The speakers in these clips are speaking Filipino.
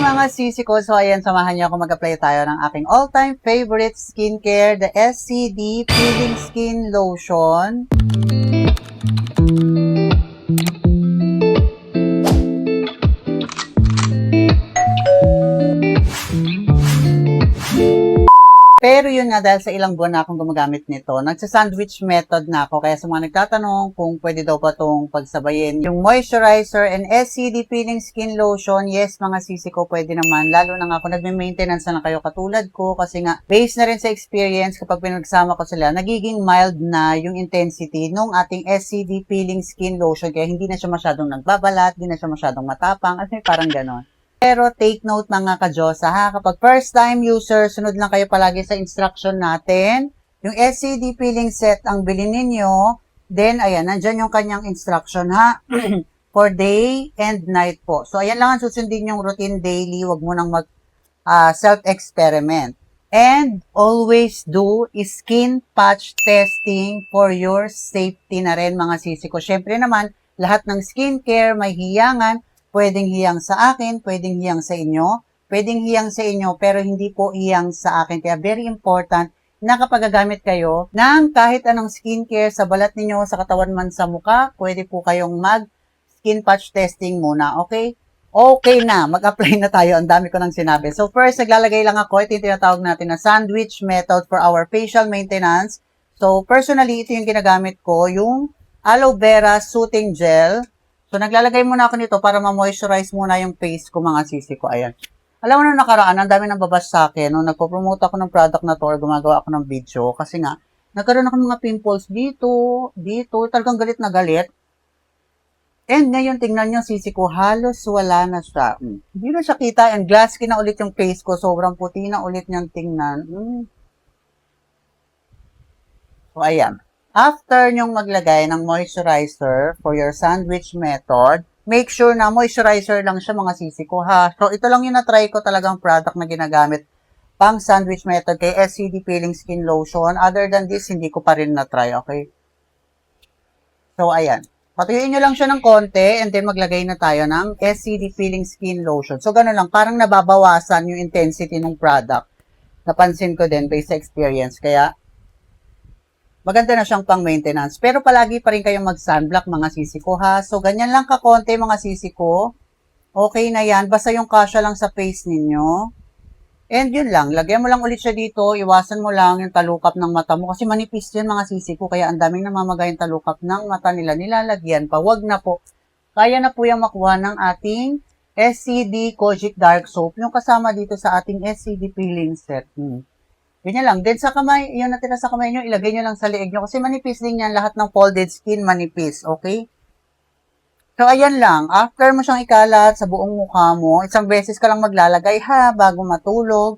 mga sisi ko. So ayan, samahan niyo ako mag-apply tayo ng aking all-time favorite skincare, the SCD Peeling Skin Lotion. Pero yun nga, dahil sa ilang buwan na akong gumagamit nito, nagsa-sandwich method na ako. Kaya sa mga nagtatanong kung pwede daw ba itong pagsabayin yung moisturizer and SCD Peeling Skin Lotion, yes mga sisi ko, pwede naman. Lalo na nga ako nagme-maintenance na kayo katulad ko kasi nga, based na rin sa experience kapag pinagsama ko sila, nagiging mild na yung intensity nung ating SCD Peeling Skin Lotion. Kaya hindi na siya masyadong nagbabalat, hindi na siya masyadong matapang, at may parang ganon. Pero take note mga ka-Diyosa ha, kapag first time user, sunod lang kayo palagi sa instruction natin. Yung SCD peeling set ang bilhin ninyo. Then, ayan, nandyan yung kanyang instruction ha. For day and night po. So, ayan lang ang susundin yung routine daily. Huwag mo nang mag self-experiment. And always do skin patch testing for your safety na rin mga sisi ko. Syempre naman, lahat ng skincare may hiyangan. Pwedeng hiyang sa akin, pwedeng hiyang sa inyo, pwedeng hiyang sa inyo, pero hindi po hiyang sa akin. Kaya very important na kapag gagamit kayo ng kahit anong skincare sa balat ninyo, sa katawan man sa mukha, pwede po kayong mag-skin patch testing muna, okay? Okay na, mag-apply na tayo. Ang dami ko nang sinabi. So first, naglalagay lang ako. Ito yung tinatawag natin na sandwich method for our facial maintenance. So personally, ito yung ginagamit ko, yung aloe vera soothing gel. So, naglalagay muna ako nito para ma-moisturize muna yung face ko, mga sisi ko. Ayan. Alam mo na nakaraan, ang dami nang babash sa akin. Nung nagpo-promote ako ng product na to or gumagawa ako ng video. Kasi nga, nagkaroon ako ng mga pimples dito, dito. Talagang galit na galit. And ngayon, tingnan nyo, sisi ko, halos wala na siya. Hindi na siya kita. And glass skin na ulit yung face ko. Sobrang puti na ulit niyang tingnan. So, ayan. After nyong maglagay ng moisturizer for your sandwich method, make sure na moisturizer lang siya mga sisi ko ha. So, ito lang yung na-try ko talagang product na ginagamit pang sandwich method kay SCD Peeling Skin Lotion. Other than this, hindi ko pa rin na-try, okay? So, ayan. Patuyuin nyo lang siya ng konti and then maglagay na tayo ng SCD Peeling Skin Lotion. So, ganun lang. Parang nababawasan yung intensity ng product. Napansin ko din based sa experience. Kaya, maganda na siyang pang-maintenance. Pero palagi pa rin kayong mag-sunblock mga sisi ko ha. So, ganyan lang kakonti mga sisi ko. Okay na yan. Basta yung kasya lang sa face ninyo. And yun lang. Lagyan mo lang ulit siya dito. Iwasan mo lang yung talukap ng mata mo. Kasi manipis yan mga sisi ko. Kaya ang daming namamagay yung talukap ng mata nila. Nilalagyan pa. Wag na po. Kaya na po yung makuha ng ating SCD Kojic Dark Soap. Yung kasama dito sa ating SCD Peeling Set. Ganyan lang. Then sa kamay, yung natira sa kamay nyo, ilagay nyo lang sa liig nyo. Kasi manipis din yan. Lahat ng folded skin manipis. Okay? So, ayan lang. After mo siyang ikalat sa buong mukha mo, isang beses ka lang maglalagay ha, bago matulog.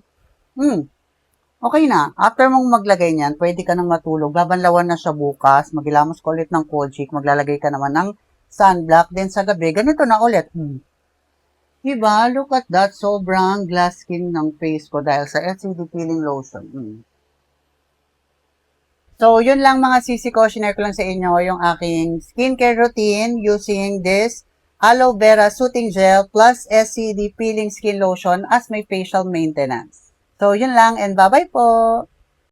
Okay na. After mong maglagay niyan, pwede ka nang matulog. Babanlawan na siya bukas. Maghilamos ka ulit ng Kojic. Maglalagay ka naman ng sunblock. Then sa gabi, ganito na ulit. Diba? Look at that. Sobrang glass skin ng face ko dahil sa SCD Peeling Lotion. So, yun lang mga sisi ko. Share ko lang sa inyo yung aking skincare routine using this aloe vera soothing gel plus SCD Peeling Skin Lotion as my facial maintenance. So, yun lang and bye-bye po!